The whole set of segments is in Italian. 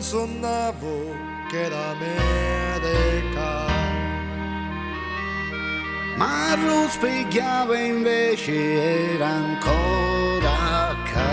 sonnavo che l'America. Ma lo spiegava invece era ancora qua.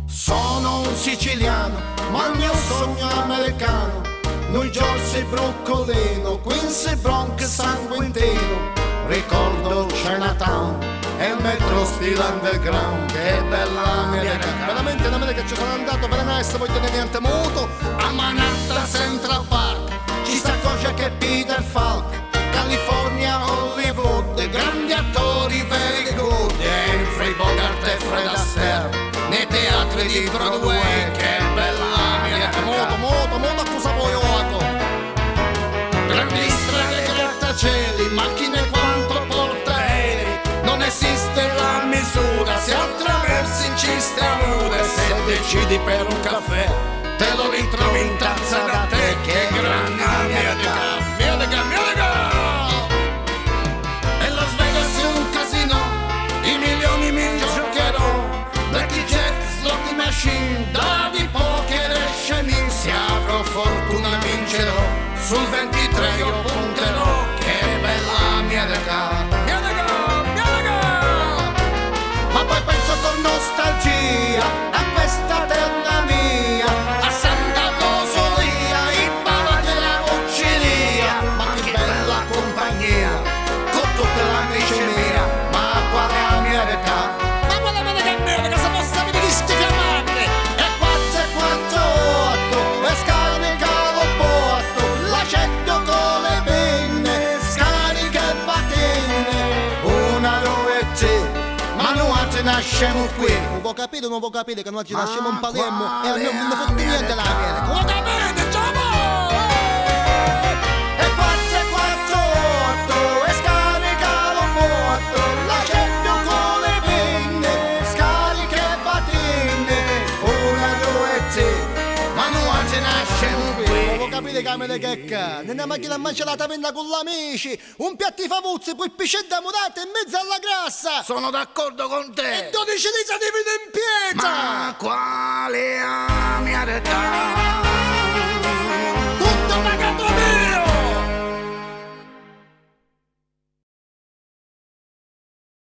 Sono un siciliano, ma il mio sogno è americano. New Jersey, Brooklyn, Queens, Bronx, sangue intero. Ricordo Chinatown e il metro stile underground. Che bella America, veramente in America ci sono andato per nice, voi tenete niente muto. A Manhattan Central Park ci sta cosa che Peter Falk. California, Hollywood, grandi attori very good. E il Free Bogart e Fred Astaire nei teatri di Broadway. Che bella America, moto, accusa poi oaco. Grandi strade, grattacieli, macchine quanto portaerei. Non esiste la misura se attraversi in ciste nude. Se decidi per un caffè te lo ritrovi in tazza da te. Che grande America, America. E Las Vegas è un casino, i milioni mi giocherò. Blackjack, slot machine, dadi, poker e scemin. Se avrò fortuna vincerò, sul 23 io punterò. Che bella America, ma poi penso con nostalgia a questa terra mia, a Santa Rosalia, i palati della Uccilia. Ma che bella compagnia, con tutta l'amici mia. Ma quale America? Ma quale America se possa mi dischi fiammate? E 448, e scarica lo botto, l'accetto con le penne, scarica e battenne. Una, due, tre, ma noi ci nasciamo qui. Non vuoi capire che noi ci nasciamo in Palermo e a noi non mi fotte niente l'America. Vuoi capire, giovane? E 448, e scarica lo botto, l'accetto con le penne, scarica e battenne. Una, due, tre, ma noi ci nasciamo qui. Vuoi capire che America è qua? Nella macchina a mangiare la taverna con gli amici, un piatto di favuzzi, poi piscetta murata in mezzo alla grassa. Sono d'accordo con te. E 12 litri di vino in pietra. Ma quale America?